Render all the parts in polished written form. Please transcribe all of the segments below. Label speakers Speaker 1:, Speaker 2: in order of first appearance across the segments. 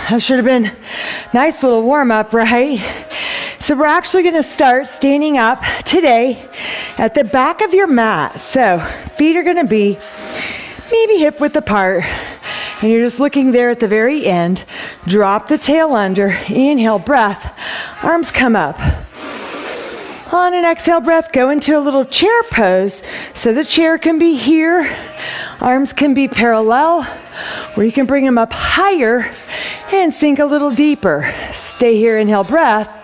Speaker 1: that should have been a nice little warm up, right? So we're actually going to start standing up today at the back of your mat. So feet are going to be maybe hip width apart. And you're just looking there at the very end. Drop the tail under. Inhale, breath. Arms come up. On an exhale breath, go into a little chair pose. So the chair can be here. Arms can be parallel. Or you can bring them up higher and sink a little deeper. Stay here, inhale, breath.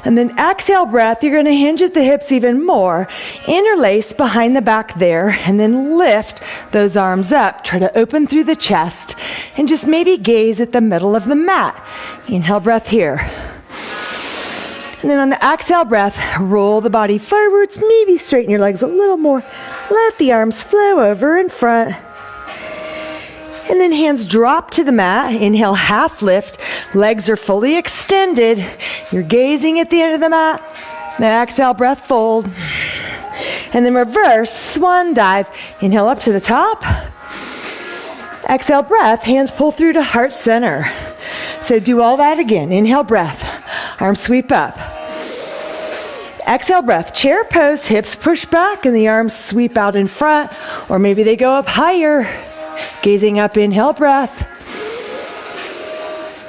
Speaker 1: And then exhale breath, you're going to hinge at the hips even more. Interlace behind the back there, and then lift those arms up. Try to open through the chest, and just maybe gaze at the middle of the mat. Inhale breath here. And then on the exhale breath, roll the body forwards, maybe straighten your legs a little more. Let the arms flow over in front. And then hands drop to the mat. Inhale, half lift. Legs are fully extended. You're gazing at the end of the mat. Now exhale, breath, fold. And then reverse, swan dive. Inhale up to the top. Exhale, breath. Hands pull through to heart center. So do all that again. Inhale, breath. Arms sweep up. Exhale, breath. Chair pose, hips push back, and the arms sweep out in front. Or maybe they go up higher. Gazing up, inhale, breath.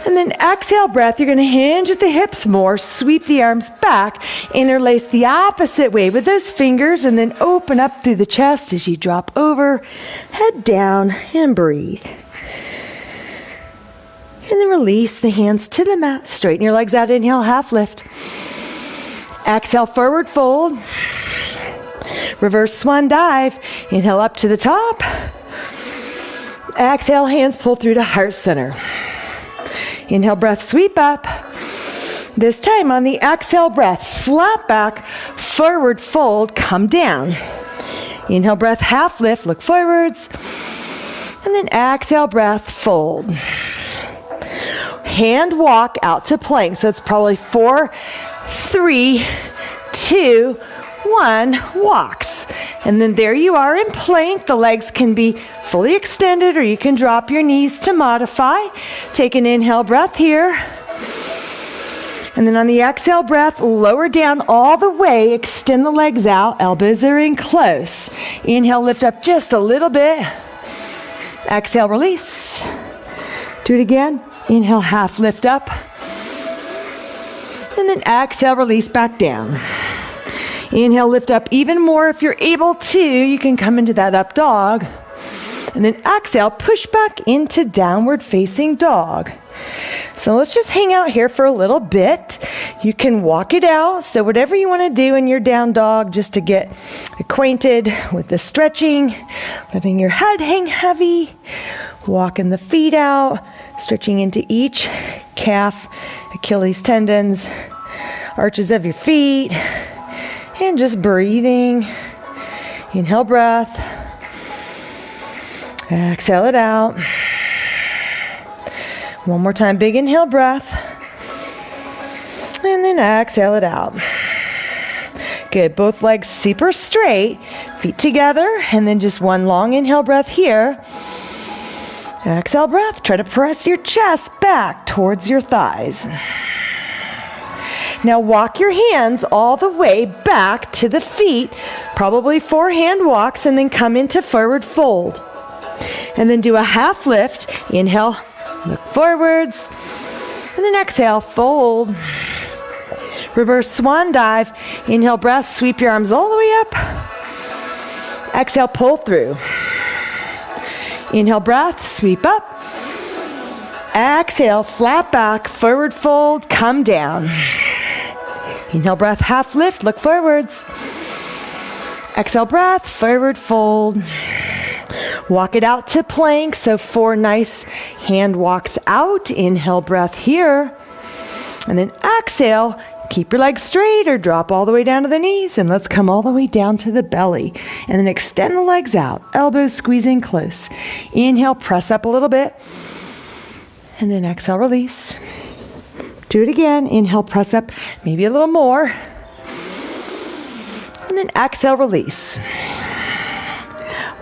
Speaker 1: And then exhale, breath. You're going to hinge at the hips more. Sweep the arms back. Interlace the opposite way with those fingers. And then open up through the chest as you drop over. Head down and breathe. And then release the hands to the mat. Straighten your legs out. Inhale, half lift. Exhale, forward fold. Reverse swan dive. Inhale up to the top. Exhale, hands pull through to heart center. Inhale, breath, sweep up. This time on the exhale breath, flat back, forward fold, come down. Inhale, breath, half lift, look forwards. And then exhale, breath, fold. Hand walk out to plank. So it's probably 4, 3, 2, 1, walks. And then there you are in plank. The legs can be fully extended, or you can drop your knees to modify. Take an inhale breath here. And then on the exhale breath, lower down all the way. Extend the legs out. Elbows are in close. Inhale, lift up just a little bit. Exhale, release. Do it again. Inhale, half lift up. And then exhale, release back down. Inhale, lift up even more. If you're able to, you can come into that up dog. And then exhale, push back into downward facing dog. So let's just hang out here for a little bit. You can walk it out. So whatever you want to do in your down dog, just to get acquainted with the stretching, letting your head hang heavy, walking the feet out, stretching into each calf, Achilles tendons, arches of your feet. And just breathing. Inhale, breath. Exhale it out. One more time, big inhale, breath. And then exhale it out. Good, both legs super straight. Feet together. And then just one long inhale breath here. Exhale breath. Try to press your chest back towards your thighs. Now walk your hands all the way back to the feet, probably 4 hand walks, and then come into forward fold. And then do a half lift. Inhale, look forwards, and then exhale, fold. Reverse swan dive. Inhale, breath, sweep your arms all the way up. Exhale, pull through. Inhale, breath, sweep up. Exhale, flat back, forward fold, come down. Inhale, breath, half lift, look forwards. Exhale, breath, forward fold. Walk it out to plank, so 4 nice hand walks out. Inhale, breath here. And then exhale, keep your legs straight or drop all the way down to the knees. And let's come all the way down to the belly. And then extend the legs out, elbows squeezing close. Inhale, press up a little bit. And then exhale, release. Do it again. Inhale, press up, maybe a little more. And then exhale, release.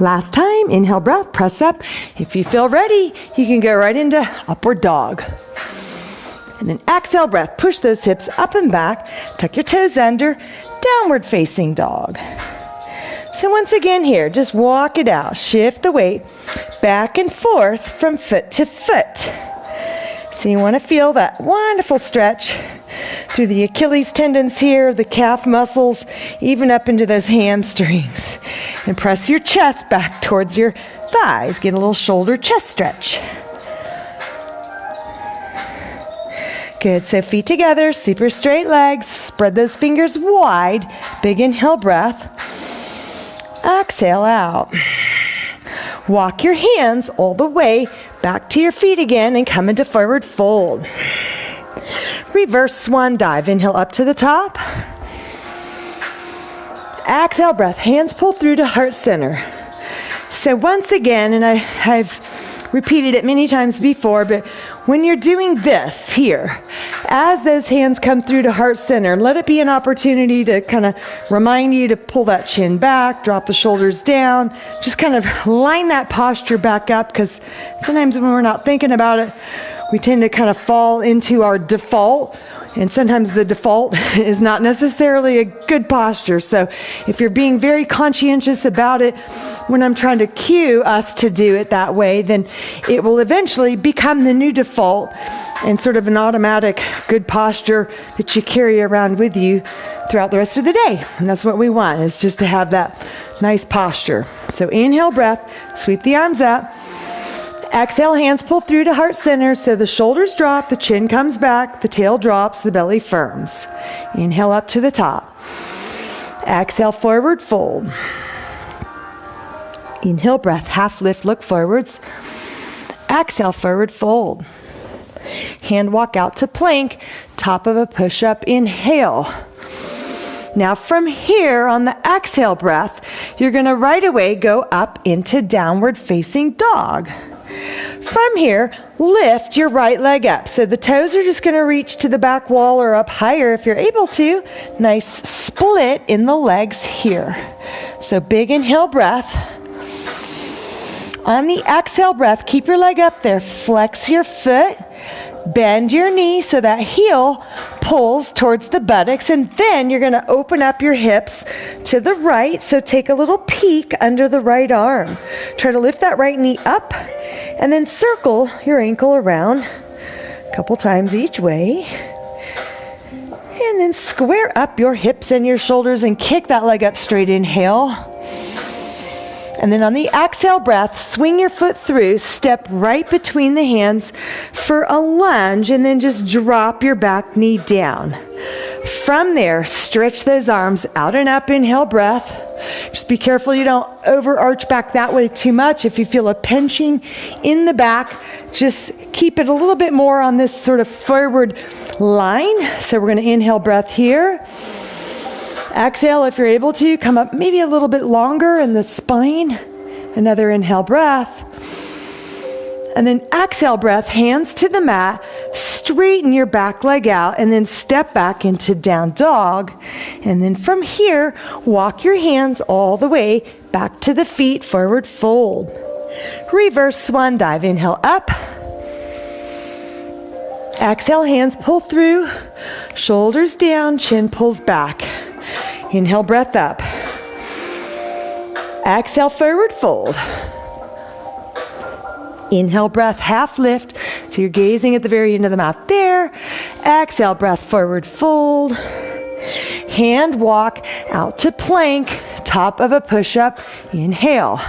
Speaker 1: Last time, inhale, breath, press up. If you feel ready, you can go right into upward dog. And then exhale breath, push those hips up and back, tuck your toes under, downward facing dog. So once again here, just walk it out. Shift the weight back and forth from foot to foot. So you want to feel that wonderful stretch through the Achilles tendons here, the calf muscles, even up into those hamstrings. And press your chest back towards your thighs. Get a little shoulder chest stretch. Good, so feet together, super straight legs. Spread those fingers wide. Big inhale breath. Exhale out. Walk your hands all the way back to your feet again and come into forward fold. Reverse swan dive. Inhale up to the top. Exhale breath. Hands pull through to heart center. So once again, and I've repeated it many times before, but when you're doing this here, as those hands come through to heart center, let it be an opportunity to kind of remind you to pull that chin back, drop the shoulders down, just kind of line that posture back up, because sometimes when we're not thinking about it, we tend to kind of fall into our default, and sometimes the default is not necessarily a good posture. So if you're being very conscientious about it, when I'm trying to cue us to do it that way, then it will eventually become the new default and sort of an automatic good posture that you carry around with you throughout the rest of the day. And that's what we want, is just to have that nice posture. So inhale breath, sweep the arms up. Exhale, hands pull through to heart center, so the shoulders drop, the chin comes back, the tail drops, the belly firms. Inhale up to the top. Exhale, forward fold. Inhale, breath, half lift, look forwards. Exhale, forward fold. Hand walk out to plank, top of a push-up, inhale. Now from here, on the exhale breath, you're gonna right away go up into downward facing dog. From here, lift your right leg up. So the toes are just going to reach to the back wall or up higher if you're able to. Nice split in the legs here. So big inhale breath. On the exhale breath, keep your leg up there. Flex your foot. Bend your knee so that heel pulls towards the buttocks, and then you're going to open up your hips to the right. So take a little peek under the right arm. Try to lift that right knee up and then circle your ankle around a couple times each way. And then square up your hips and your shoulders and kick that leg up straight. Inhale. And then on the exhale breath, swing your foot through, step right between the hands for a lunge, and then just drop your back knee down. From there, stretch those arms out and up, inhale breath. Just be careful you don't overarch back that way too much. If you feel a pinching in the back, just keep it a little bit more on this sort of forward line. So we're going to inhale breath here. Exhale, if you're able to, come up maybe a little bit longer in the spine. Another inhale breath. And then exhale breath, hands to the mat, straighten your back leg out, and then step back into down dog. And then from here, walk your hands all the way back to the feet, forward fold. Reverse swan dive, inhale up. Exhale, hands pull through, shoulders down, chin pulls back. Inhale, breath up. Exhale, forward fold. Inhale, breath, half lift. So you're gazing at the very end of the mat there. Exhale, breath, forward fold. Hand walk out to plank, top of a push-up. Inhale.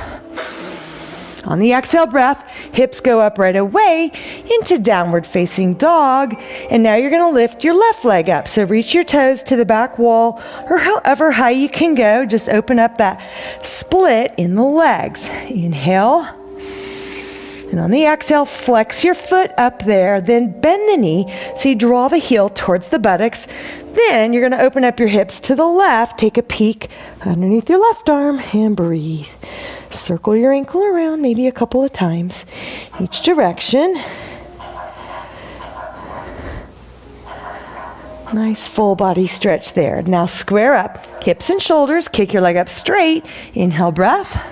Speaker 1: On the exhale breath, hips go up right away into downward facing dog. And now you're going to lift your left leg up. So reach your toes to the back wall, or however high you can go. Just open up that split in the legs. Inhale. And on the exhale, flex your foot up there, then bend the knee so you draw the heel towards the buttocks. Then you're going to open up your hips to the left, take a peek underneath your left arm, and breathe. Circle your ankle around maybe a couple of times, each direction. Nice full body stretch there. Now square up, hips and shoulders, kick your leg up straight. Inhale, breath.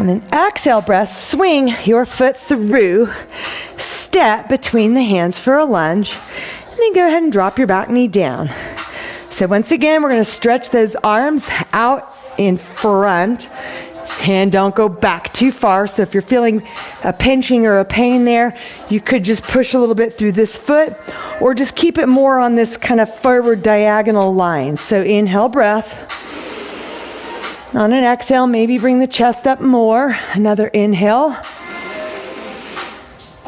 Speaker 1: And then exhale breath, swing your foot through, step between the hands for a lunge, and then go ahead and drop your back knee down. So once again, we're going to stretch those arms out in front, and don't go back too far. So if you're feeling a pinching or a pain there, you could just push a little bit through this foot, or just keep it more on this kind of forward diagonal line. So inhale breath. On an exhale, maybe bring the chest up more. Another inhale.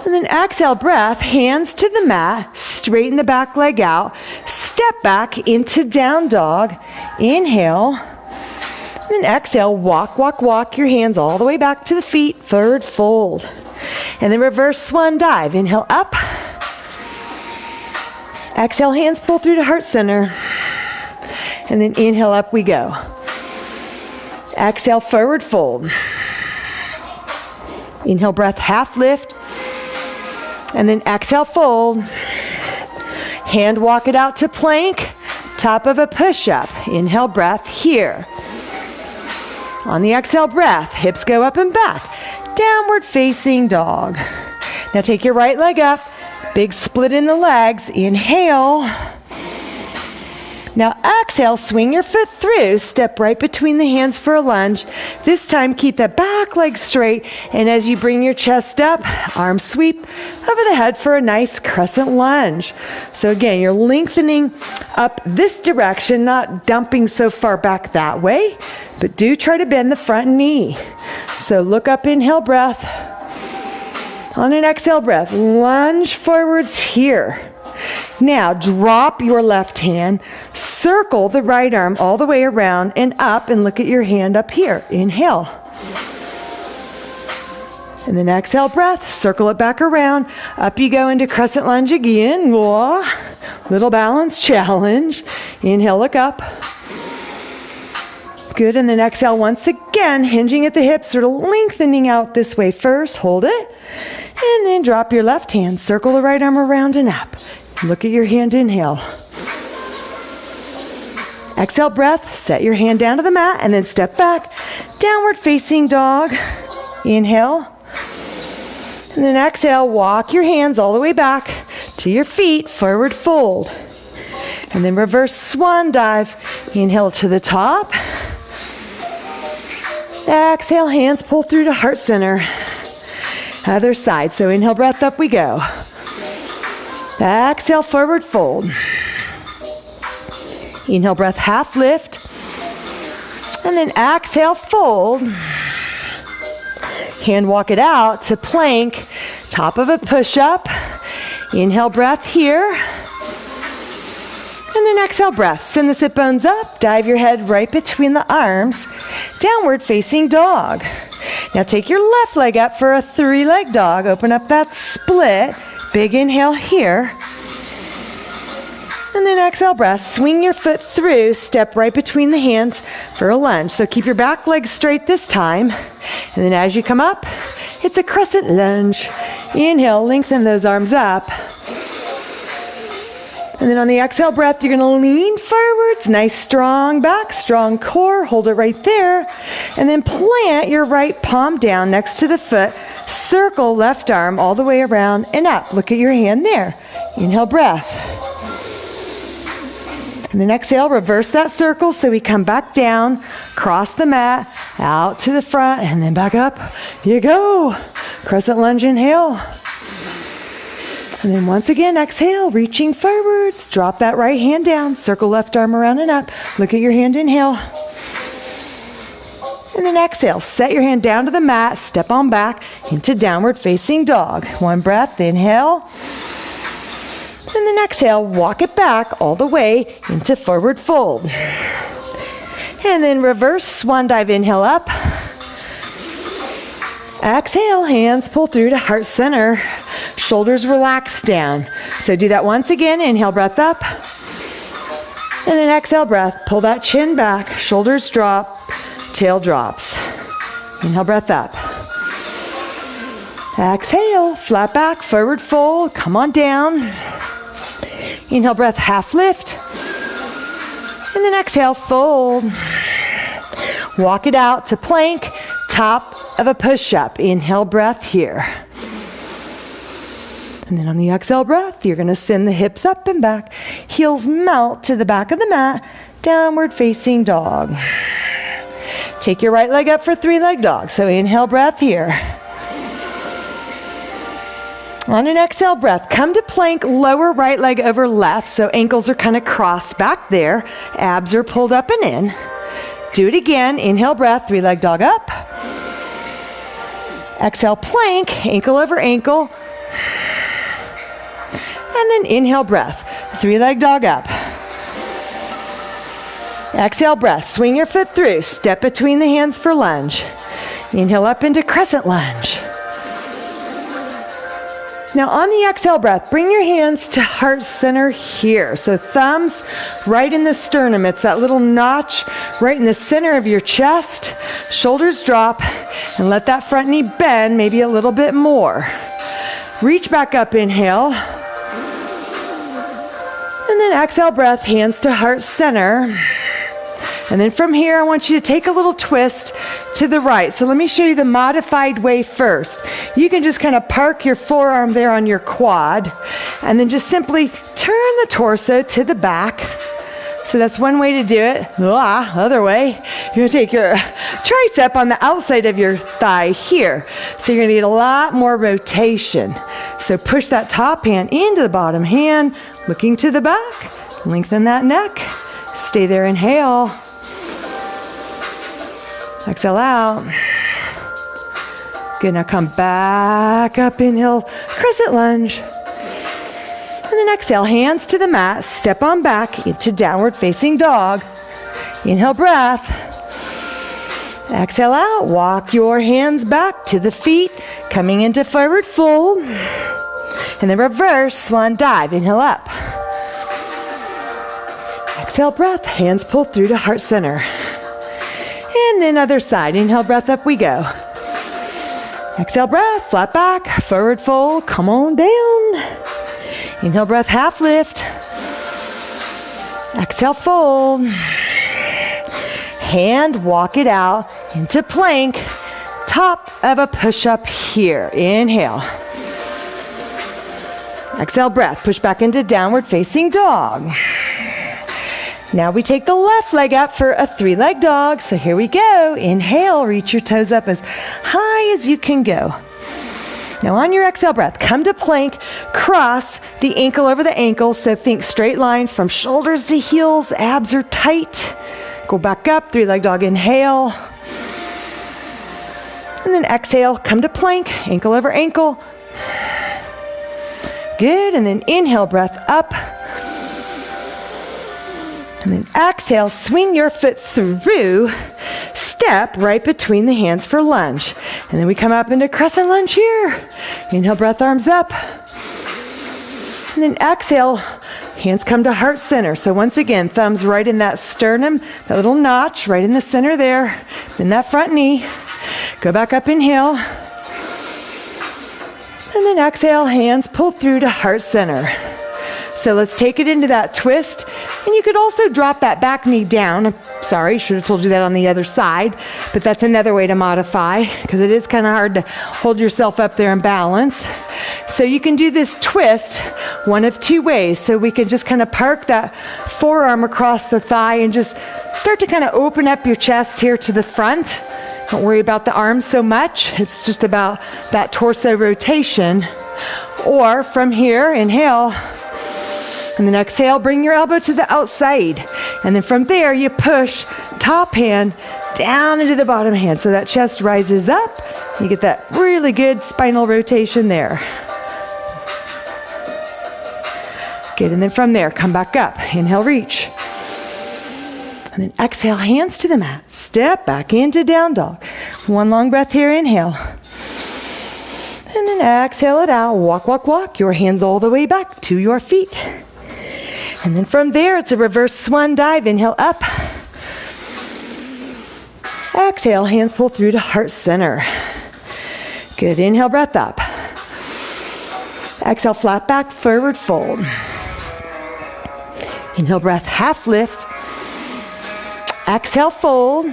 Speaker 1: And then exhale breath, hands to the mat, straighten the back leg out, step back into down dog. Inhale. And then exhale, walk, walk, walk your hands all the way back to the feet, forward fold. And then reverse swan dive. Inhale up. Exhale, hands pull through to heart center. And then inhale, up we go. Exhale, forward fold. Inhale, breath, half lift. And then exhale, fold. Hand walk it out to plank, top of a push-up. Inhale, breath, here. On the exhale breath, hips go up and back. Downward facing dog. Now take your right leg up, big split in the legs. Inhale. Now exhale, swing your foot through, step right between the hands for a lunge. This time keep that back leg straight, and as you bring your chest up, arm sweep over the head for a nice crescent lunge. So again, you're lengthening up this direction, not dumping so far back that way, but do try to bend the front knee. So look up, inhale breath. On an exhale breath, lunge forwards here. Now drop your left hand, circle the right arm all the way around and up, and look at your hand up here. Inhale. And then exhale breath, circle it back around. Up you go into crescent lunge again. Whoa. Little balance challenge. Inhale, look up. Good, and then exhale once again, hinging at the hips, sort of lengthening out this way first. Hold it. And then drop your left hand, circle the right arm around and up. Look at your hand, inhale. Exhale breath, set your hand down to the mat and then step back. Downward facing dog. Inhale. And then exhale, walk your hands all the way back to your feet, forward fold. And then reverse swan dive. Inhale to the top. Exhale, hands pull through to heart center. Other side. So inhale, breath, up we go. Exhale, forward fold. Inhale, breath, half lift. And then exhale, fold. Hand walk it out to plank, top of a push-up. Inhale, breath here. And then exhale, breath. Send the sit bones up, dive your head right between the arms. Downward facing dog. Now take your left leg up for a three-leg dog. Open up that split. Big inhale here. And then exhale breath. Swing your foot through, step right between the hands for a lunge. So keep your back leg straight this time. And then as you come up, it's a crescent lunge. Inhale, lengthen those arms up. And then on the exhale breath, you're going to lean forwards. Nice strong back, strong core. Hold it right there. And then plant your right palm down next to the foot. Circle left arm all the way around and up. Look at your hand there. Inhale, breath. And then exhale, reverse that circle so we come back down, cross the mat, out to the front, and then back up. Here you go. Crescent lunge, inhale. And then once again, exhale, reaching forwards. Drop that right hand down, circle left arm around and up. Look at your hand, inhale. And then exhale, set your hand down to the mat, step on back into downward facing dog. One breath, inhale. And then exhale, walk it back all the way into forward fold. And then reverse swan dive, inhale up. Exhale, hands pull through to heart center. Shoulders relax down. So do that once again, inhale, breath up. And then exhale, breath, pull that chin back, shoulders drop, tail drops. Inhale, breath up. Exhale, flat back, forward fold, come on down. Inhale, breath, half lift. And then exhale, fold. Walk it out to plank, top of a push-up. Inhale, breath here. And then on the exhale breath, you're going to send the hips up and back. Heels melt to the back of the mat. Downward facing dog. Take your right leg up for three-leg dog. So inhale, breath here. On an exhale breath, come to plank, lower right leg over left, so ankles are kind of crossed back there. Abs are pulled up and in. Do it again. Inhale, breath, three-leg dog up. Exhale, plank, ankle over ankle. And then inhale, breath, three-leg dog up. Exhale, breath, swing your foot through, step between the hands for lunge. Inhale up into crescent lunge. Now on the exhale breath, bring your hands to heart center here. So thumbs right in the sternum. It's that little notch right in the center of your chest. Shoulders drop and let that front knee bend maybe a little bit more. Reach back up, inhale. And then exhale breath, hands to heart center. And then from here, I want you to take a little twist to the right. So let me show you the modified way first. You can just kind of park your forearm there on your quad and then just simply turn the torso to the back. So that's one way to do it. Other way, you're going to take your tricep on the outside of your thigh here. So you're going to get a lot more rotation. So push that top hand into the bottom hand, looking to the back. Lengthen that neck. Stay there, inhale. Exhale out. Good, now come back up, inhale, crescent lunge. And then exhale, hands to the mat, step on back into downward facing dog. Inhale, breath. Exhale out, walk your hands back to the feet, coming into forward fold. And then reverse swan dive, inhale up. Exhale, breath, hands pull through to heart center. And then other side, inhale, breath, up we go. Exhale, breath, flat back, forward fold, come on down. Inhale, breath, half lift. Exhale, fold. Hand, walk it out into plank, top of a push-up here. Inhale. Exhale, breath, push back into downward facing dog. Now we take the left leg up for a three-leg dog. So here we go. Inhale, reach your toes up as high as you can go. Now on your exhale breath, come to plank, cross the ankle over the ankle. So think straight line from shoulders to heels, abs are tight. Go back up, three-leg dog, inhale. And then exhale, come to plank, ankle over ankle. Good, and then inhale, breath up. And then exhale, swing your foot through, step right between the hands for lunge. And then we come up into crescent lunge here. Inhale, breath, arms up. And then exhale, hands come to heart center. So once again, thumbs right in that sternum, that little notch right in the center there. Bend that front knee. Go back up, inhale. And then exhale, hands pull through to heart center. So let's take it into that twist. And you could also drop that back knee down. I'm sorry, should have told you that on the other side. But that's another way to modify because it is kind of hard to hold yourself up there and balance. So you can do this twist one of two ways. So we can just kind of park that forearm across the thigh and just start to kind of open up your chest here to the front. Don't worry about the arms so much. It's just about that torso rotation. Or from here, inhale. And then exhale, bring your elbow to the outside. And then from there, you push top hand down into the bottom hand. So that chest rises up. You get that really good spinal rotation there. Good, and then from there, come back up. Inhale, reach. And then exhale, hands to the mat. Step back into down dog. One long breath here, inhale. And then exhale it out. Walk, walk, walk. Your hands all the way back to your feet. And then from there, it's a reverse swan dive. Inhale, up. Exhale, hands pull through to heart center. Good, inhale, breath up. Exhale, flat back, forward fold. Inhale, breath, half lift. Exhale, fold.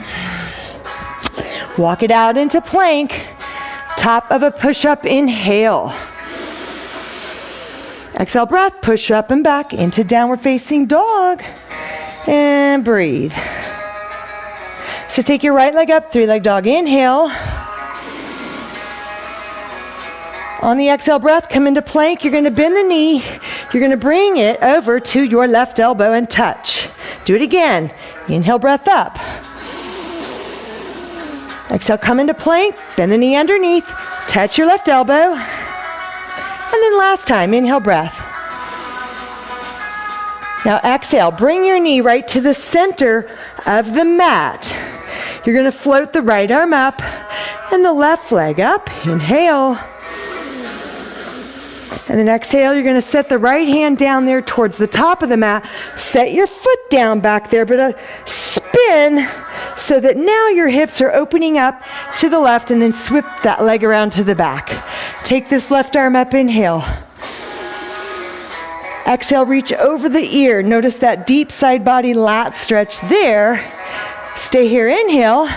Speaker 1: Walk it out into plank. Top of a push-up, inhale. Exhale, breath, push up and back into downward facing dog. And breathe. So take your right leg up, three-leg dog, inhale. On the exhale breath, come into plank. You're going to bend the knee. You're going to bring it over to your left elbow and touch. Do it again. Inhale, breath up. Exhale, come into plank. Bend the knee underneath. Touch your left elbow. And then last time, inhale, breath. Now exhale, bring your knee right to the center of the mat. You're going to float the right arm up and the left leg up. Inhale. And then exhale, you're going to set the right hand down there towards the top of the mat. Set your foot down back there, but spin so that now your hips are opening up to the left, and then swip that leg around to the back. Take this left arm up, inhale. Exhale, reach over the ear. Notice that deep side body lat stretch there. Stay here, inhale.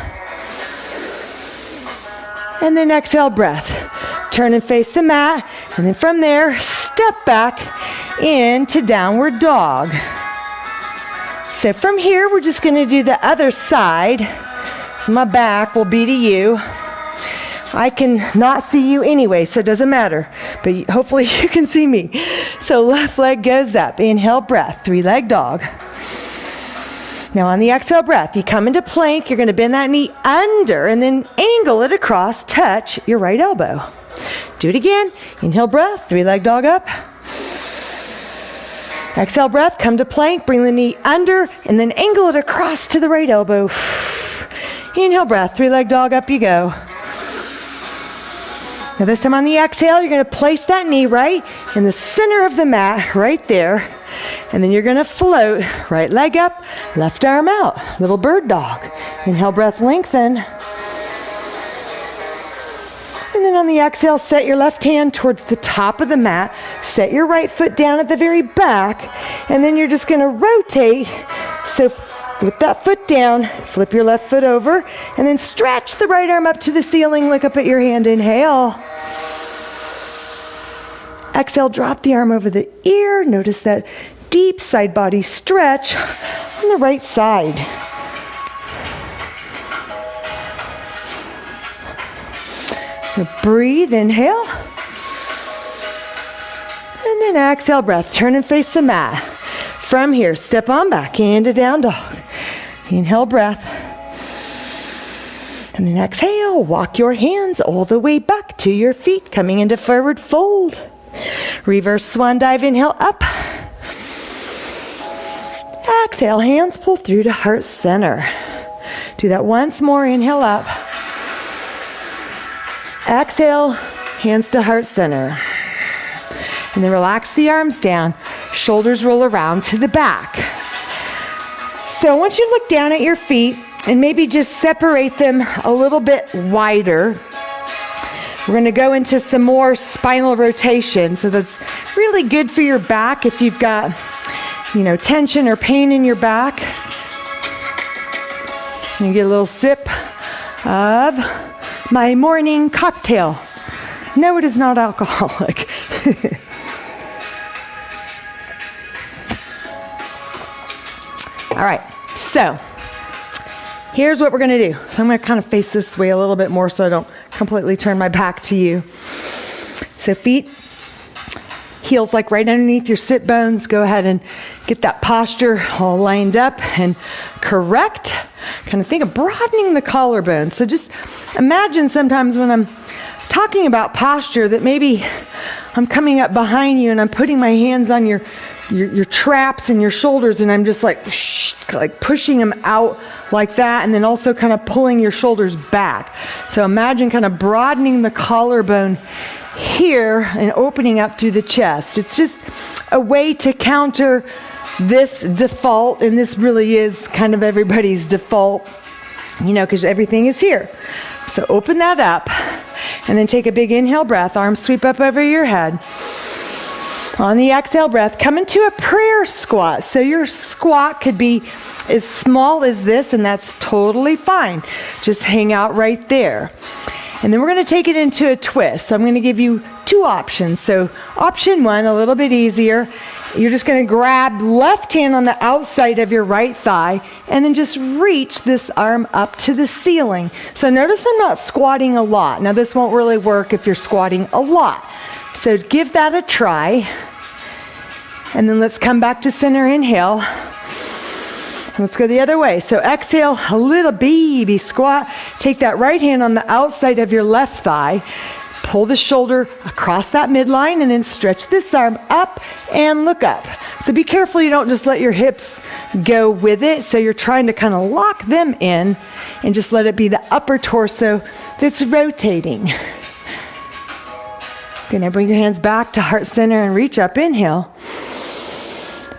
Speaker 1: And then exhale, breath. Turn and face the mat. And then from there, step back into downward dog. So from here, we're just going to do the other side. So my back will be to you. I can not see you anyway, so it doesn't matter. But hopefully you can see me. So left leg goes up. Inhale, breath. Three-leg dog. Now on the exhale breath, you come into plank. You're going to bend that knee under and then angle it across. Touch your right elbow. Do it again. Inhale, breath. Three-leg dog up. Exhale, breath. Come to plank. Bring the knee under and then angle it across to the right elbow. Inhale, breath. Three-leg dog, up you go. Now this time on the exhale, you're going to place that knee right in the center of the mat, right there. And then you're going to float. Right leg up, left arm out. Little bird dog. Inhale, breath, lengthen. And then on the exhale, set your left hand towards the top of the mat. Set your right foot down at the very back. And then you're just going to rotate. So flip that foot down, flip your left foot over, and then stretch the right arm up to the ceiling. Look up at your hand. Inhale. Exhale, drop the arm over the ear. Notice that deep side body stretch on the right side. So breathe, inhale. And then exhale, breath. Turn and face the mat. From here, step on back into down dog. Inhale, breath. And then exhale, walk your hands all the way back to your feet, coming into forward fold. Reverse swan dive, inhale, up. Exhale, hands pull through to heart center. Do that once more, inhale up. Exhale, hands to heart center. And then relax the arms down. Shoulders roll around to the back. So I want you to look down at your feet and maybe just separate them a little bit wider. We're going to go into some more spinal rotation. So that's really good for your back if you've got, tension or pain in your back. You get a little sip of my morning cocktail. No, it is not alcoholic. All right, so here's what we're going to do. So I'm going to kind of face this way a little bit more so I don't completely turn my back to you. So feet, heels like right underneath your sit bones. Go ahead and get that posture all lined up and correct. Kind of think of broadening the collarbone. So just imagine sometimes when I'm talking about posture that maybe I'm coming up behind you and I'm putting my hands on your traps and your shoulders, and I'm just like pushing them out like that, and then also kind of pulling your shoulders back. So imagine kind of broadening the collarbone here and opening up through the chest. It's just a way to counter this default, and this really is kind of everybody's default, because everything is here. So open that up, and then take a big inhale breath. Arms sweep up over your head. On the exhale breath, come into a prayer squat. So your squat could be as small as this, and that's totally fine. Just hang out right there. And then we're going to take it into a twist. So I'm going to give you two options. So option one, a little bit easier. You're just going to grab left hand on the outside of your right thigh and then just reach this arm up to the ceiling. So notice I'm not squatting a lot. Now this won't really work if you're squatting a lot. So give that a try. And then let's come back to center, inhale. Let's go the other way. So exhale, a little baby squat. Take that right hand on the outside of your left thigh. Pull the shoulder across that midline and then stretch this arm up and look up. So be careful you don't just let your hips go with it. So you're trying to kind of lock them in and just let it be the upper torso that's rotating. Gonna bring your hands back to heart center and reach up, inhale.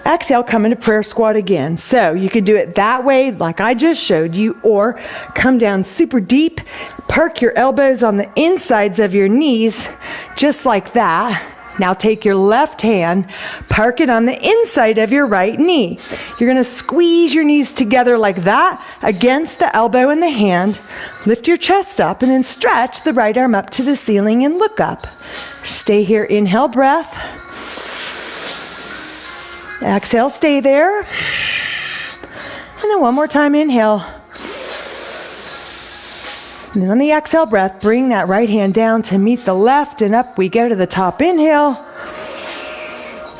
Speaker 1: Exhale, come into prayer squat again. So you can do it that way like I just showed you, or come down super deep, park your elbows on the insides of your knees, just like that. Now take your left hand, park it on the inside of your right knee. You're gonna squeeze your knees together like that against the elbow and the hand. Lift your chest up and then stretch the right arm up to the ceiling and look up. Stay here, inhale, breath. Exhale, stay there. And then one more time, inhale. And then on the exhale breath, bring that right hand down to meet the left, and up we go to the top, inhale.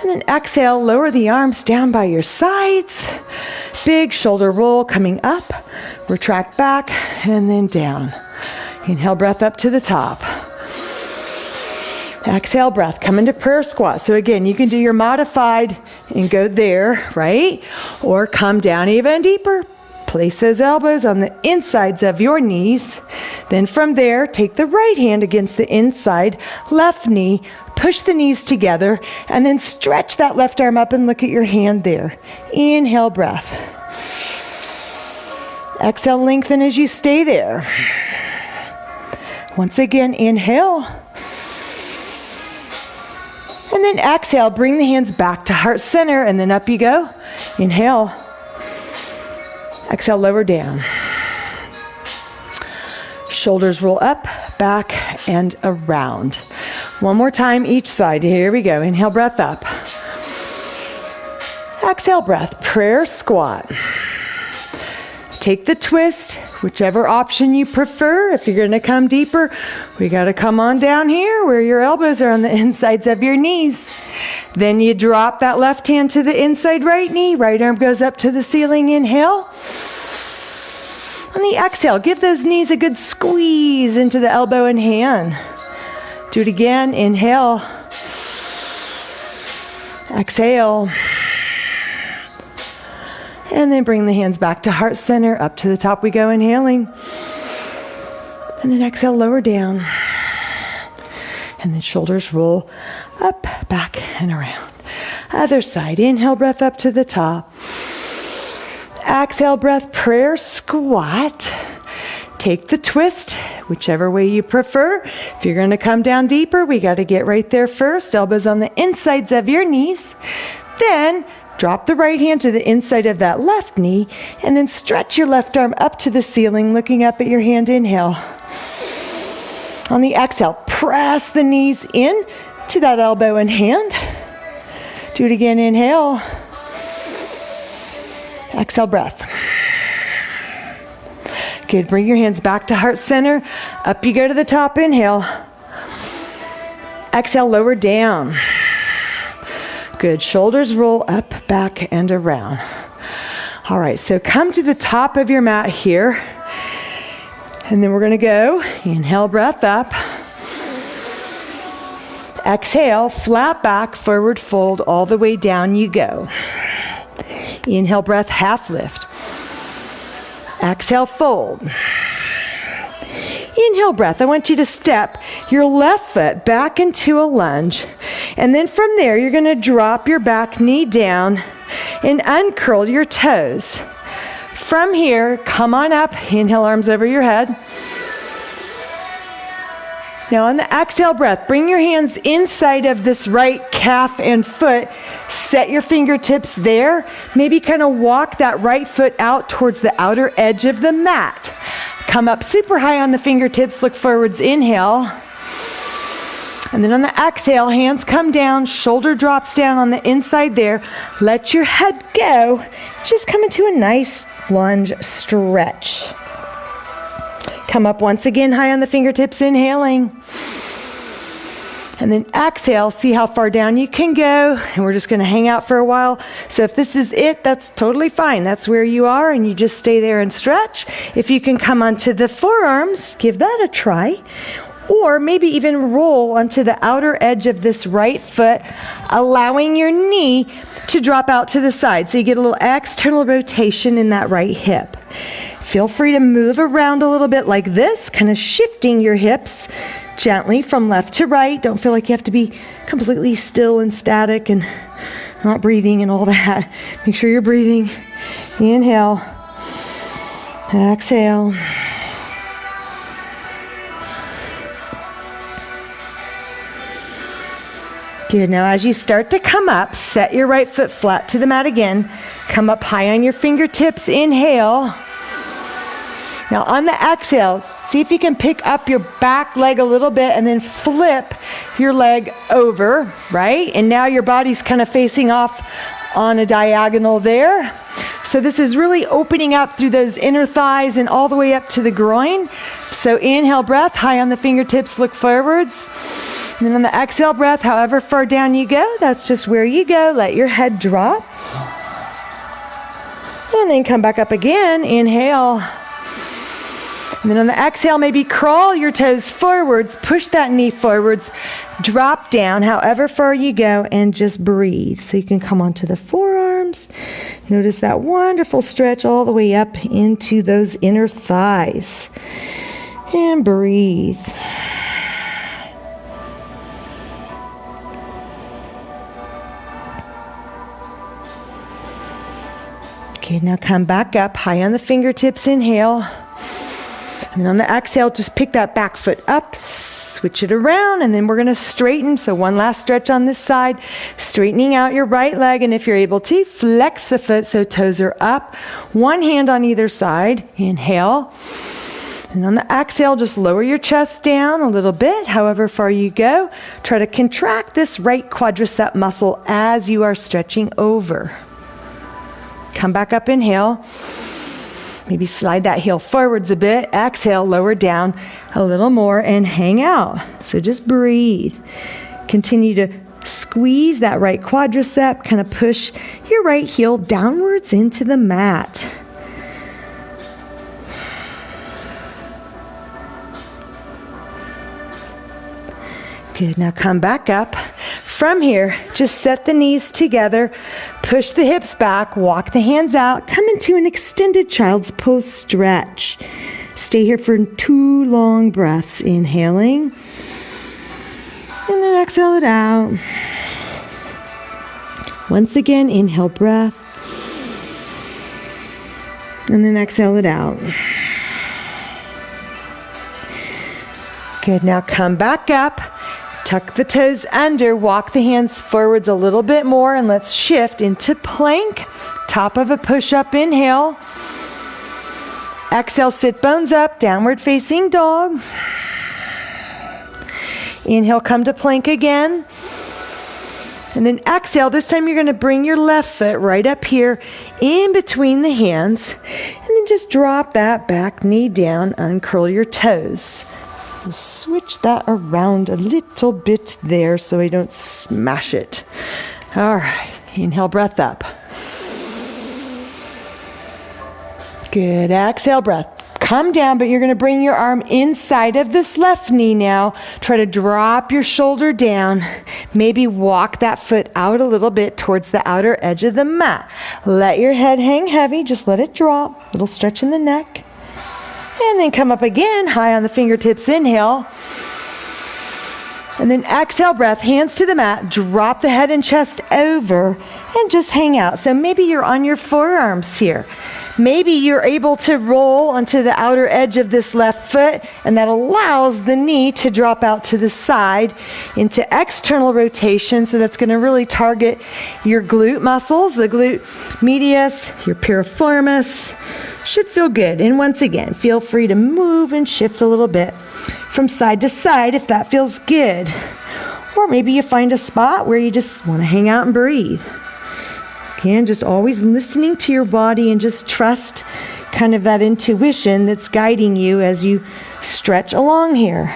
Speaker 1: And then exhale, lower the arms down by your sides. Big shoulder roll coming up. Retract back and then down. Inhale, breath up to the top. Exhale, breath, come into prayer squat. So again, you can do your modified and go there, right? Or come down even deeper. Place those elbows on the insides of your knees. Then from there, take the right hand against the inside left knee, push the knees together, and then stretch that left arm up and look at your hand there. Inhale, breath. Exhale, lengthen as you stay there. Once again, inhale. And then exhale, bring the hands back to heart center, and then up you go. Inhale. Exhale, lower down. Shoulders roll up, back, and around. One more time each side. Here we go. Inhale, breath up. Exhale, breath. Prayer squat. Take the twist, whichever option you prefer. If you're going to come deeper, we got to come on down here where your elbows are on the insides of your knees. Then you drop that left hand to the inside right knee. Right arm goes up to the ceiling. Inhale. On the exhale, give those knees a good squeeze into the elbow and hand. Do it again. Inhale. Exhale. And then bring the hands back to heart center. Up to the top we go, inhaling. And then exhale, lower down. And then shoulders roll up, back, and around. Other side. Inhale, breath up to the top. Exhale, breath, prayer squat. Take the twist, whichever way you prefer. If you're going to come down deeper, we got to get right there first. Elbows on the insides of your knees. Then drop the right hand to the inside of that left knee, and then stretch your left arm up to the ceiling, looking up at your hand. Inhale. On the exhale, press the knees in to that elbow and hand. Do it again. Inhale. Exhale, breath. Good. Bring your hands back to heart center. Up you go to the top. Inhale. Exhale, lower down. Good. Shoulders roll up, back, and around. All right, so come to the top of your mat here. And then we're going to go. Inhale, breath up. Exhale, flat back, forward fold, all the way down you go. Inhale, breath, half lift. Exhale, fold. Inhale, breath. I want you to step your left foot back into a lunge. And then from there, you're going to drop your back knee down and uncurl your toes. From here, come on up. Inhale, arms over your head. Now on the exhale breath, bring your hands inside of this right calf and foot. Set your fingertips there. Maybe kind of walk that right foot out towards the outer edge of the mat. Come up super high on the fingertips, look forwards, inhale. And then on the exhale, hands come down, shoulder drops down on the inside there. Let your head go. Just come into a nice lunge stretch. Come up once again high on the fingertips, inhaling. And then exhale, see how far down you can go. And we're just going to hang out for a while. So if this is it, that's totally fine. That's where you are, and you just stay there and stretch. If you can come onto the forearms, give that a try. Or maybe even roll onto the outer edge of this right foot, allowing your knee to drop out to the side. So you get a little external rotation in that right hip. Feel free to move around a little bit like this, kind of shifting your hips gently from left to right. Don't feel like you have to be completely still and static and not breathing and all that. Make sure you're breathing. Inhale. Exhale. Good. Now as you start to come up, set your right foot flat to the mat again. Come up high on your fingertips. Inhale. Now on the exhale, see if you can pick up your back leg a little bit and then flip your leg over, right? And now your body's kind of facing off on a diagonal there. So this is really opening up through those inner thighs and all the way up to the groin. So inhale breath, high on the fingertips, look forwards. And then on the exhale breath, however far down you go, that's just where you go. Let your head drop. And then come back up again, inhale. And then on the exhale, maybe crawl your toes forwards, push that knee forwards, drop down however far you go, and just breathe. So you can come onto the forearms. Notice that wonderful stretch all the way up into those inner thighs. And breathe. Okay, now come back up, high on the fingertips, inhale. And on the exhale, just pick that back foot up, switch it around, and then we're going to straighten. So one last stretch on this side, straightening out your right leg, and if you're able to, flex the foot so toes are up. One hand on either side, inhale. And on the exhale, just lower your chest down a little bit, however far you go. Try to contract this right quadricep muscle as you are stretching over. Come back up, inhale. Maybe slide that heel forwards a bit. Exhale, lower down a little more and hang out. So just breathe. Continue to squeeze that right quadricep. Kind of push your right heel downwards into the mat. Good. Now come back up. From here, just set the knees together, push the hips back, walk the hands out, come into an extended child's pose stretch. Stay here for 2 long breaths, inhaling, and then exhale it out. Once again, inhale breath, and then exhale it out. Good, now come back up. Tuck the toes under, walk the hands forwards a little bit more, and let's shift into plank. Top of a push-up, inhale. Exhale, sit bones up, downward facing dog. Inhale, come to plank again. And then exhale, this time you're going to bring your left foot right up here in between the hands. And then just drop that back knee down, uncurl your toes. Switch that around a little bit there so I don't smash it. All right, inhale, breath up. Good, exhale, breath. Come down, but you're going to bring your arm inside of this left knee now. Try to drop your shoulder down. Maybe walk that foot out a little bit towards the outer edge of the mat. Let your head hang heavy, just let it drop. Little stretch in the neck. And then come up again, high on the fingertips, inhale. And then exhale, breath, hands to the mat, drop the head and chest over, and just hang out. So maybe you're on your forearms here. Maybe you're able to roll onto the outer edge of this left foot, and that allows the knee to drop out to the side into external rotation. So that's going to really target your glute muscles, the glute medius, your piriformis. Should feel good. And once again, feel free to move and shift a little bit from side to side if that feels good. Or maybe you find a spot where you just want to hang out and breathe. Again, just always listening to your body and just trust kind of that intuition that's guiding you as you stretch along here.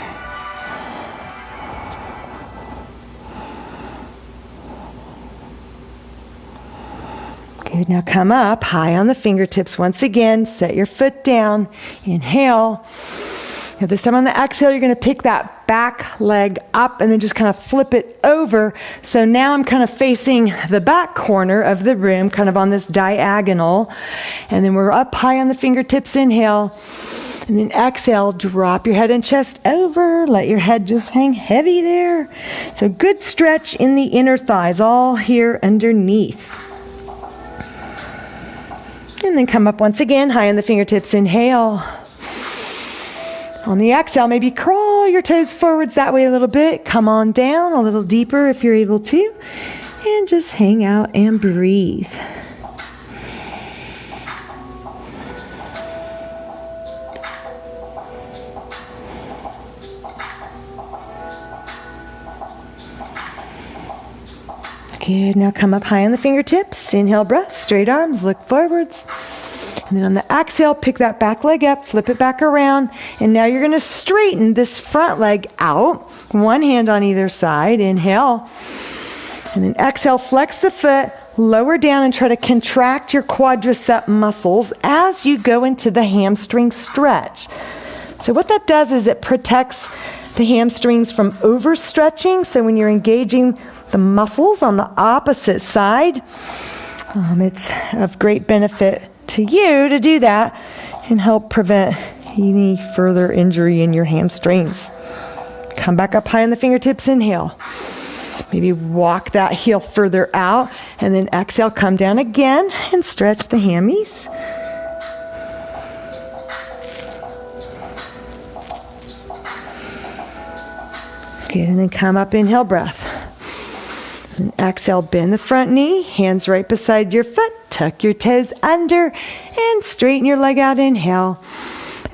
Speaker 1: Good, now come up high on the fingertips once again. Set your foot down. Inhale. Now this time on the exhale, you're going to pick that back leg up and then just kind of flip it over. So now I'm kind of facing the back corner of the room, kind of on this diagonal. And then we're up high on the fingertips. Inhale. And then exhale, drop your head and chest over. Let your head just hang heavy there. So good stretch in the inner thighs, all here underneath. And then come up once again, high on the fingertips. Inhale. On the exhale, maybe crawl your toes forwards that way a little bit. Come on down a little deeper if you're able to. And just hang out and breathe. Good, now come up high on the fingertips. Inhale, breath, straight arms, look forwards. And then on the exhale, pick that back leg up, flip it back around. And now you're going to straighten this front leg out. One hand on either side. Inhale. And then exhale, flex the foot, lower down and try to contract your quadricep muscles as you go into the hamstring stretch. So what that does is it protects the hamstrings from overstretching. So when you're engaging the muscles on the opposite side, it's of great benefit to you to do that and help prevent any further injury in your hamstrings. Come back up high on the fingertips. Inhale. Maybe walk that heel further out and then exhale, come down again and stretch the hammies. Good, and then come up, inhale, breath. And exhale, bend the front knee, hands right beside your foot, tuck your toes under, and straighten your leg out. Inhale.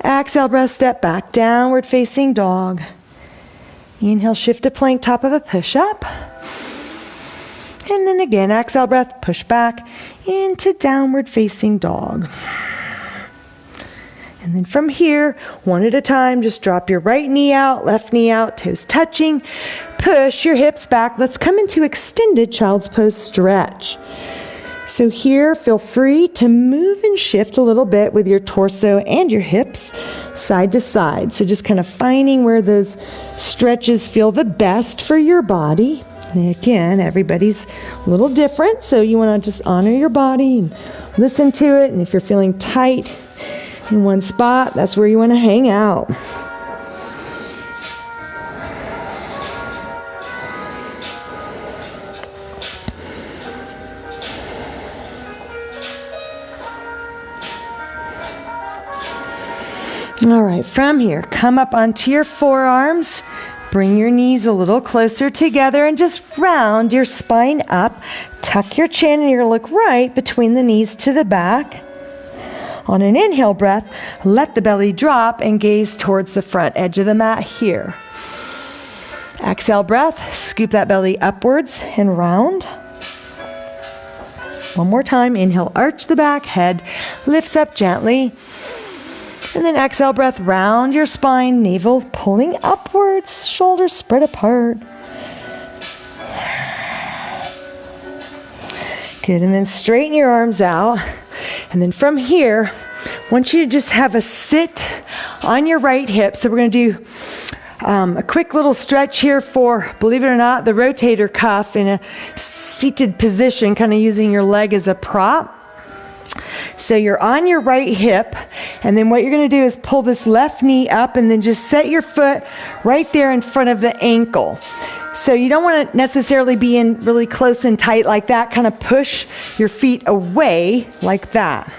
Speaker 1: Exhale, breath, step back, downward facing dog. Inhale, shift to plank, top of a push-up. And then again, exhale, breath, push back into downward facing dog. And then from here, one at a time, just drop your right knee out, left knee out, toes touching. Push your hips back. Let's come into extended child's pose stretch. So here, feel free to move and shift a little bit with your torso and your hips side to side. So just kind of finding where those stretches feel the best for your body. And again, everybody's a little different, so you want to just honor your body and listen to it. And if you're feeling tight in one spot, that's where you want to hang out. All right, from here, come up onto your forearms. Bring your knees a little closer together and just round your spine up. Tuck your chin and you're going to look right between the knees to the back. On an inhale breath, let the belly drop and gaze towards the front edge of the mat here. Exhale breath, scoop that belly upwards and round. One more time, inhale, arch the back, head lifts up gently. And then exhale breath, round your spine, navel pulling upwards, shoulders spread apart. Good, and then straighten your arms out. And then from here, I want you to just have a sit on your right hip. So we're going to do a quick little stretch here for, believe it or not, the rotator cuff in a seated position, kind of using your leg as a prop. So you're on your right hip, and then what you're going to do is pull this left knee up and then just set your foot right there in front of the ankle. So you don't want to necessarily be in really close and tight like that. Kind of push your feet away like that.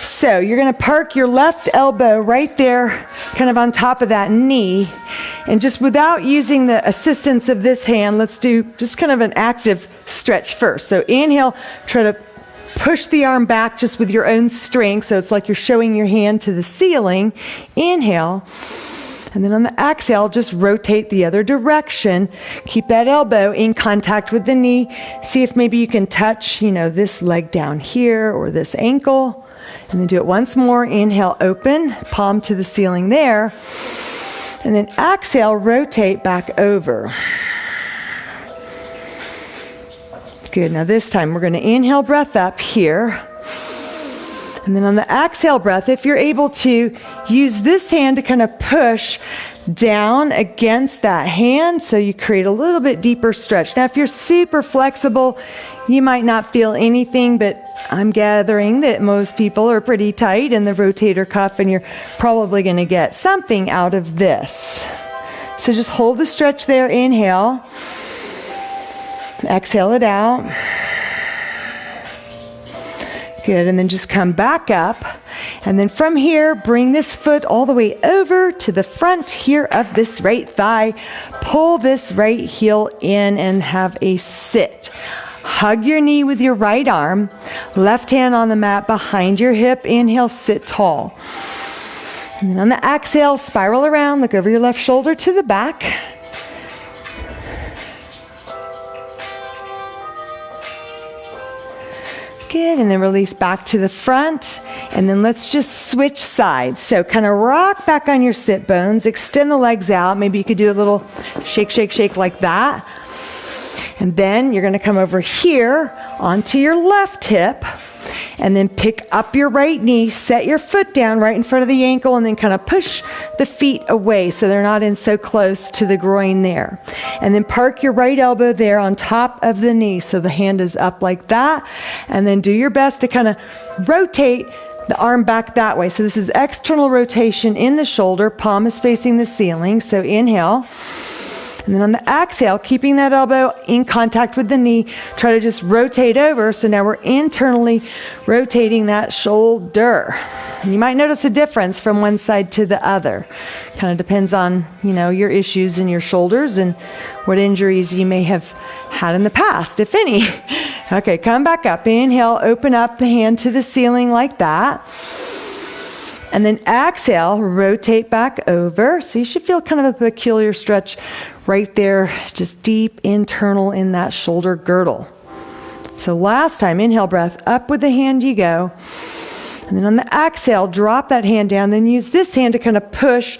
Speaker 1: So you're going to park your left elbow right there, kind of on top of that knee. And just without using the assistance of this hand, let's do just kind of an active stretch first. So inhale, try to push the arm back just with your own strength. So it's like you're showing your hand to the ceiling. Inhale. And then on the exhale, just rotate the other direction. Keep that elbow in contact with the knee. See if maybe you can touch, this leg down here or this ankle. And then do it once more. Inhale, open, palm to the ceiling there. And then exhale, rotate back over. Good. Now this time we're going to inhale, breath up here. And then on the exhale breath, if you're able to use this hand to kind of push down against that hand so you create a little bit deeper stretch. Now, if you're super flexible, you might not feel anything, but I'm gathering that most people are pretty tight in the rotator cuff, and you're probably going to get something out of this. So just hold the stretch there. Inhale. Exhale it out. Good, and then just come back up. And then from here, bring this foot all the way over to the front here of this right thigh. Pull this right heel in and have a sit. Hug your knee with your right arm. Left hand on the mat behind your hip. Inhale, sit tall. And then on the exhale, spiral around. Look over your left shoulder to the back. Good, and then release back to the front, and then let's just switch sides. So kind of rock back on your sit bones, extend the legs out. Maybe you could do a little shake, shake, shake like that. And then you're going to come over here onto your left hip, and then pick up your right knee, set your foot down right in front of the ankle, and then kind of push the feet away so they're not in so close to the groin there. And then park your right elbow there on top of the knee so the hand is up like that. And then do your best to kind of rotate the arm back that way. So this is external rotation in the shoulder, palm is facing the ceiling. So inhale. And then on the exhale, keeping that elbow in contact with the knee, try to just rotate over. So now we're internally rotating that shoulder. And you might notice a difference from one side to the other. Kind of depends on, your issues in your shoulders and what injuries you may have had in the past, if any. Okay, come back up. Inhale, open up the hand to the ceiling like that. And then exhale, rotate back over. So you should feel kind of a peculiar stretch right there, just deep internal in that shoulder girdle. So last time, inhale, breath up with the hand you go. And then on the exhale, drop that hand down. Then use this hand to kind of push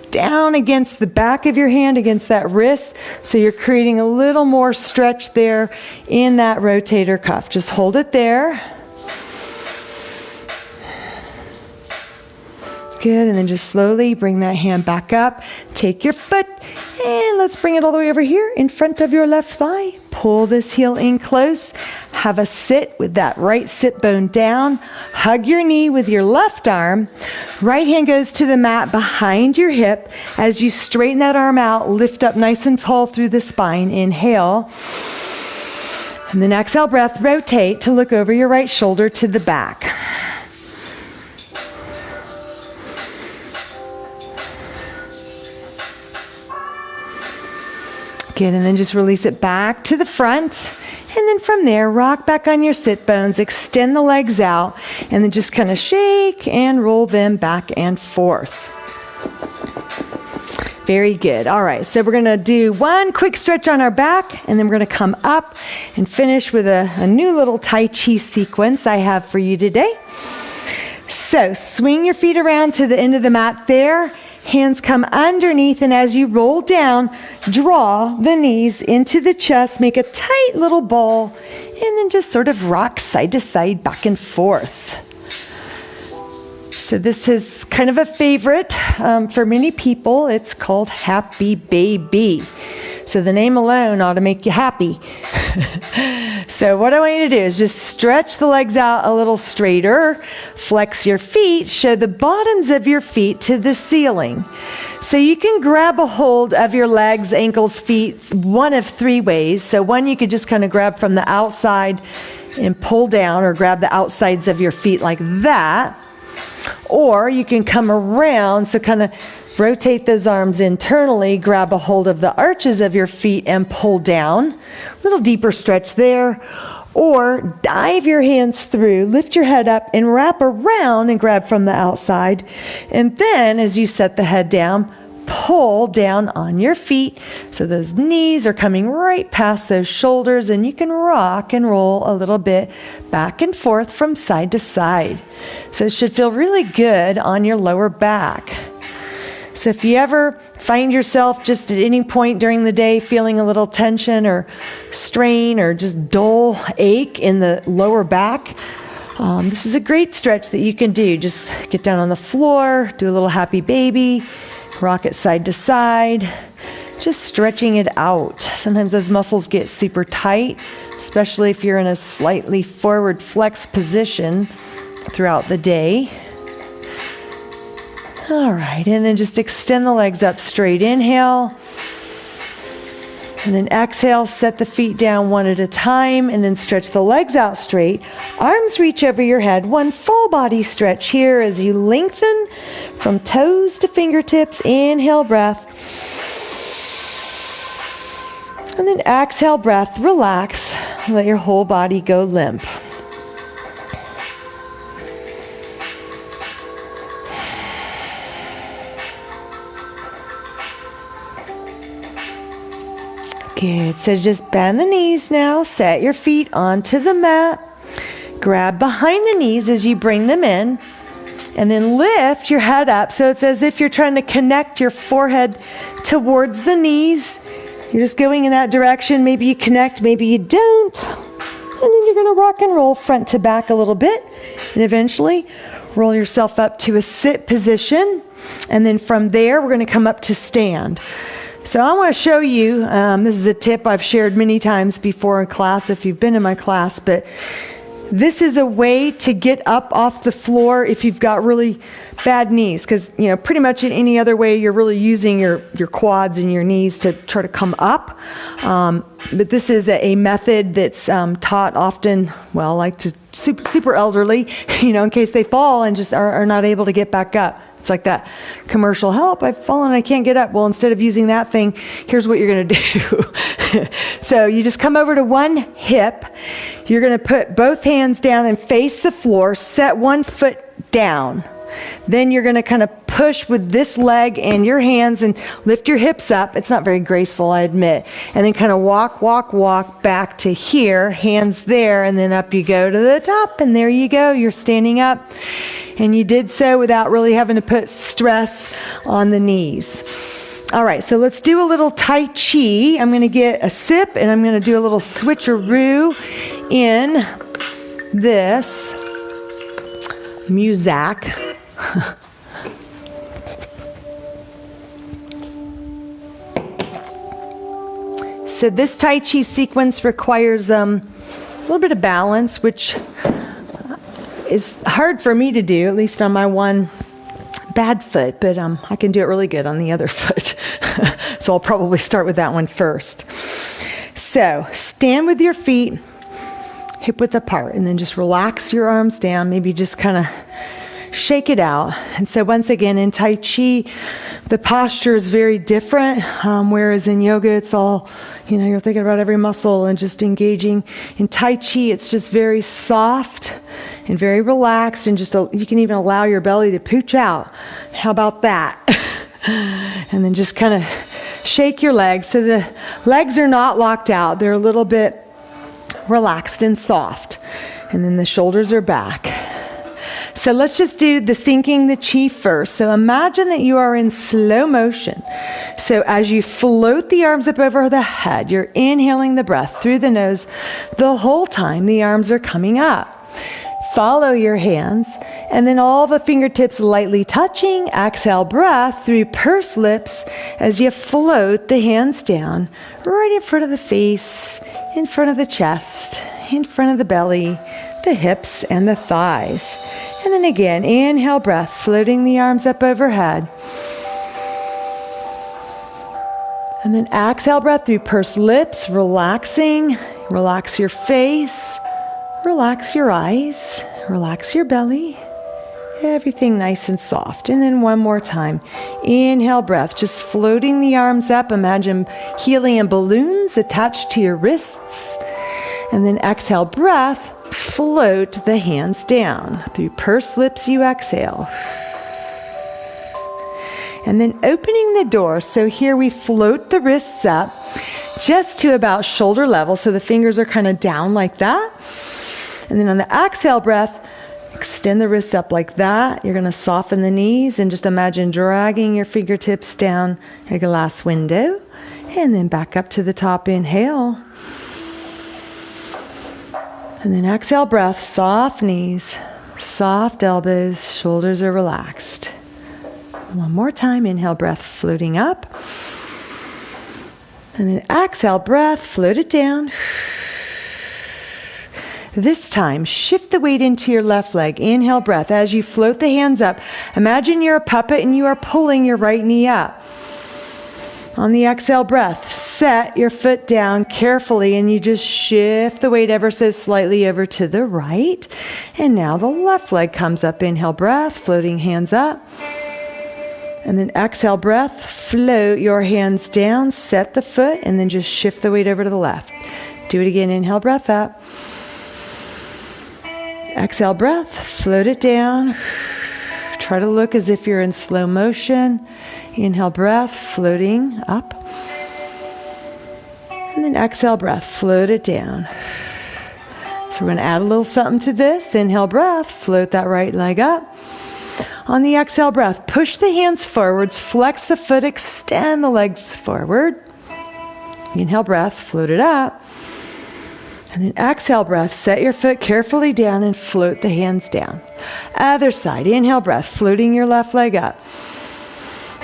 Speaker 1: down against the back of your hand, against that wrist. So you're creating a little more stretch there in that rotator cuff. Just hold it there. Good, and then just slowly bring that hand back up. Take your foot, and let's bring it all the way over here in front of your left thigh. Pull this heel in close. Have a sit with that right sit bone down. Hug your knee with your left arm. Right hand goes to the mat behind your hip. As you straighten that arm out, lift up nice and tall through the spine. Inhale. And then exhale, breath, rotate to look over your right shoulder to the back. Good, and then just release it back to the front. And then from there, rock back on your sit bones, extend the legs out, and then just kind of shake and roll them back and forth. Very good. All right, so we're going to do one quick stretch on our back, and then we're going to come up and finish with a new little Tai Chi sequence I have for you today. So swing your feet around to the end of the mat there. Hands come underneath, and as you roll down, draw the knees into the chest, make a tight little ball, and then just sort of rock side to side, back and forth. So this is kind of a favorite for many people. It's called Happy Baby. So the name alone ought to make you happy. So what I want you to do is just stretch the legs out a little straighter, flex your feet, show the bottoms of your feet to the ceiling. So you can grab a hold of your legs, ankles, feet, one of three ways. So one, you could just kind of grab from the outside and pull down, or grab the outsides of your feet like that. Or you can come around, so kind of rotate those arms internally, grab a hold of the arches of your feet and pull down. A little deeper stretch there. Or dive your hands through, lift your head up and wrap around and grab from the outside. And then as you set the head down, pull down on your feet so those knees are coming right past those shoulders, and you can rock and roll a little bit back and forth from side to side. So it should feel really good on your lower back. So if you ever find yourself just at any point during the day feeling a little tension or strain or just dull ache in the lower back, this is a great stretch that you can do. Just get down on the floor, do a little happy baby, rock it side to side, just stretching it out. Sometimes those muscles get super tight, especially if you're in a slightly forward flex position throughout the day. All right, and then just extend the legs up straight. Inhale. And then exhale, set the feet down one at a time, and then stretch the legs out straight. Arms reach over your head. One full body stretch here as you lengthen from toes to fingertips. Inhale, breath. And then exhale, breath. Relax. Let your whole body go limp. Good, so just bend the knees now, set your feet onto the mat, grab behind the knees as you bring them in, and then lift your head up. So it's as if you're trying to connect your forehead towards the knees. You're just going in that direction. Maybe you connect, maybe you don't. And then you're gonna rock and roll front to back a little bit, and eventually roll yourself up to a sit position. And then from there, we're gonna come up to stand. So I want to show you, this is a tip I've shared many times before in class if you've been in my class, but this is a way to get up off the floor if you've got really bad knees, because pretty much in any other way you're really using your quads and your knees to try to come up. But this is a method that's taught often, well, like to super elderly, in case they fall and just are not able to get back up. It's like that commercial, help, I've fallen, I can't get up. Well, instead of using that thing, here's what you're going to do. So you just come over to one hip. You're going to put both hands down and face the floor, set one foot down. Then you're going to kind of push with this leg and your hands and lift your hips up. It's not very graceful, I admit. And then kind of walk back to here, hands there, and then up you go to the top. And there you go. You're standing up. And you did so without really having to put stress on the knees. All right, so let's do a little Tai Chi. I'm going to get a sip, and I'm going to do a little switcheroo in this Muzak. So this Tai Chi sequence requires a little bit of balance, which is hard for me to do, at least on my one bad foot, but I can do it really good on the other foot. So I'll probably start with that one first. So stand with your feet hip width apart, and then just relax your arms down. Maybe just kind of shake it out. And so once again, in Tai Chi, the posture is very different, whereas in yoga, it's all, you're thinking about every muscle and just engaging. In Tai Chi, it's just very soft and very relaxed, and just you can even allow your belly to pooch out. How about that? And then just kind of shake your legs. So the legs are not locked out. They're a little bit relaxed and soft. And then the shoulders are back. So let's just do the sinking the chi first. So imagine that you are in slow motion. So as you float the arms up over the head, you're inhaling the breath through the nose. The whole time the arms are coming up. Follow your hands, and then all the fingertips lightly touching. Exhale, breath through pursed lips as you float the hands down right in front of the face, in front of the chest, in front of the belly, the hips, and the thighs. And then again, inhale, breath, floating the arms up overhead. And then exhale, breath through pursed lips, relaxing. Relax your face, relax your eyes, relax your belly, Everything nice and soft. And then one more time. Inhale, breath, just floating the arms up. Imagine helium balloons attached to your wrists. And then exhale, breath, float the hands down. Through pursed lips, you exhale. And then opening the door. So here we float the wrists up just to about shoulder level. So the fingers are kind of down like that. And then on the exhale breath, extend the wrists up like that. You're going to soften the knees and just imagine dragging your fingertips down a glass window. And then back up to the top, inhale. And then exhale breath, soft knees, soft elbows, shoulders are relaxed. One more time, inhale breath, floating up. And then exhale breath, float it down. This time, shift the weight into your left leg. Inhale breath. As you float the hands up, imagine you're a puppet and you are pulling your right knee up. On the exhale breath, set your foot down carefully and you just shift the weight ever so slightly over to the right. And now the left leg comes up. Inhale breath, floating hands up. And then exhale breath, float your hands down, set the foot, and then just shift the weight over to the left. Do it again. Inhale breath up. Exhale breath, float it down. Try to look as if you're in slow motion. Inhale breath, floating up. And then exhale breath, float it down. So we're going to add a little something to this. Inhale breath, float that right leg up. On the exhale breath, push the hands forwards, flex the foot, extend the legs forward. Inhale breath, float it up. And then exhale breath, set your foot carefully down and float the hands down. Other side, inhale breath, floating your left leg up.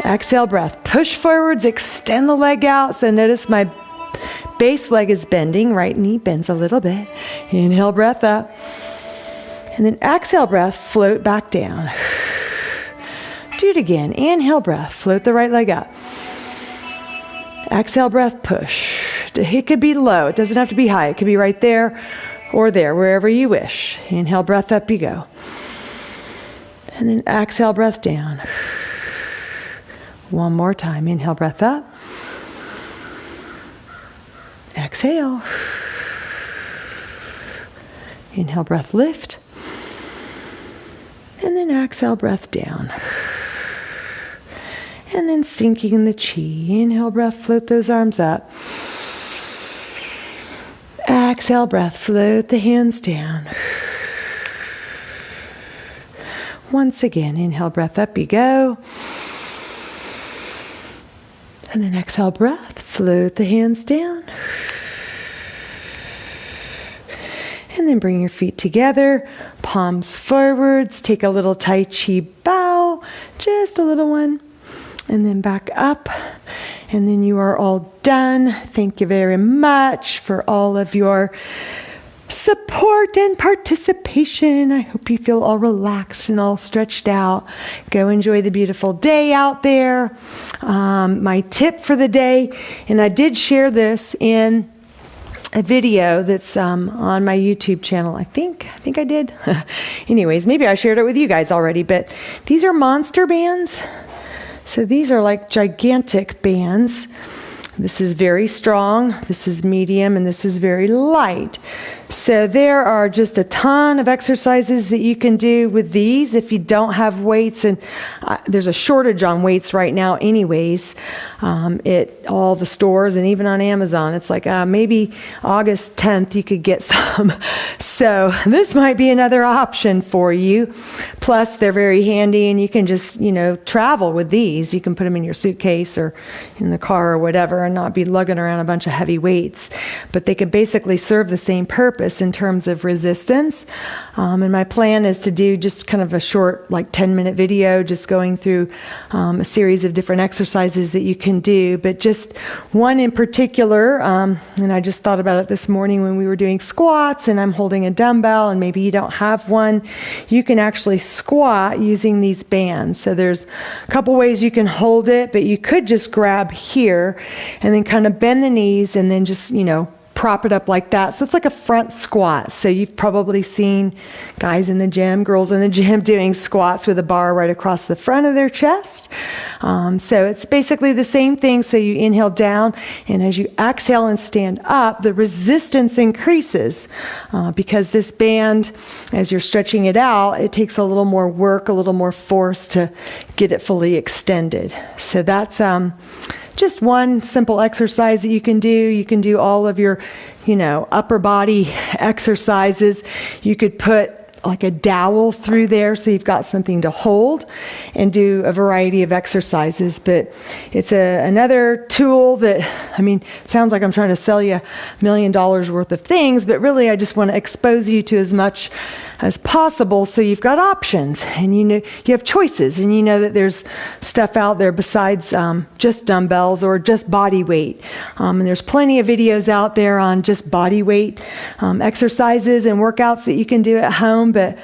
Speaker 1: Exhale breath, push forwards, extend the leg out. So notice my base leg is bending, right knee bends a little bit. Inhale breath up. And then exhale breath, float back down. Do it again. Inhale breath, float the right leg up. Exhale breath, push. It could be low. It doesn't have to be high. It could be right there or there, wherever you wish. Inhale breath up you go. And then exhale breath down. One more time. Inhale breath up. Exhale. Inhale breath lift. And then exhale breath down. And then sinking the chi. Inhale breath, float those arms up. Exhale breath, float the hands down. Once again, inhale breath, up you go. And then exhale breath, float the hands down. And then bring your feet together, palms forwards, take a little Tai Chi bow, just a little one. And then back up. And then you are all done. Thank you very much for all of your support and participation. I hope you feel all relaxed and all stretched out. Go enjoy the beautiful day out there. My tip for the day, and I did share this in a video that's on my YouTube channel. I think I did. Anyways, maybe I shared it with you guys already, but these are monster bands. So these are like gigantic bands. This is very strong, this is medium, and this is very light. So there are just a ton of exercises that you can do with these if you don't have weights. And there's a shortage on weights right now anyways. At all the stores and even on Amazon. It's like maybe August 10th you could get some. So this might be another option for you. Plus they're very handy and you can just, travel with these. You can put them in your suitcase or in the car or whatever and not be lugging around a bunch of heavy weights. But they could basically serve the same purpose in terms of resistance. And my plan is to do just kind of a short, like 10-minute video, just going through a series of different exercises that you can do. But just one in particular, and I just thought about it this morning when we were doing squats and I'm holding a dumbbell and maybe you don't have one, you can actually squat using these bands. So there's a couple ways you can hold it, but you could just grab here and then kind of bend the knees and then just, prop it up like that. So it's like a front squat. So you've probably seen guys in the gym, girls in the gym doing squats with a bar right across the front of their chest. So it's basically the same thing. So you inhale down, and as you exhale and stand up, the resistance increases because this band, as you're stretching it out, it takes a little more work, a little more force to get it fully extended. So that's just one simple exercise that you can do. You can do all of your, upper body exercises. You could put like a dowel through there so you've got something to hold and do a variety of exercises. But it's another tool that, it sounds like I'm trying to sell you $1 million worth of things, but really I just want to expose you to as much as possible so you've got options and you have choices, and you know that there's stuff out there besides just dumbbells or just body weight. And there's plenty of videos out there on just body weight exercises and workouts that you can do at home. But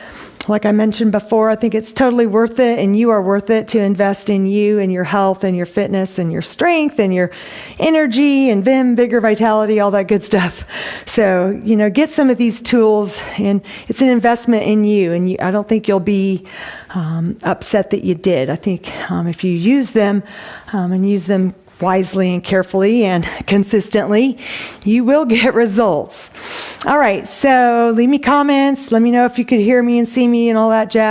Speaker 1: like I mentioned before, I think it's totally worth it, and you are worth it to invest in you and your health and your fitness and your strength and your energy and vim, vigor, vitality, all that good stuff. So, get some of these tools, and it's an investment in you, and I don't think you'll be upset that you did. I think if you use them and use them wisely and carefully and consistently, you will get results. All right, so leave me comments. Let me know if you could hear me and see me and all that jazz.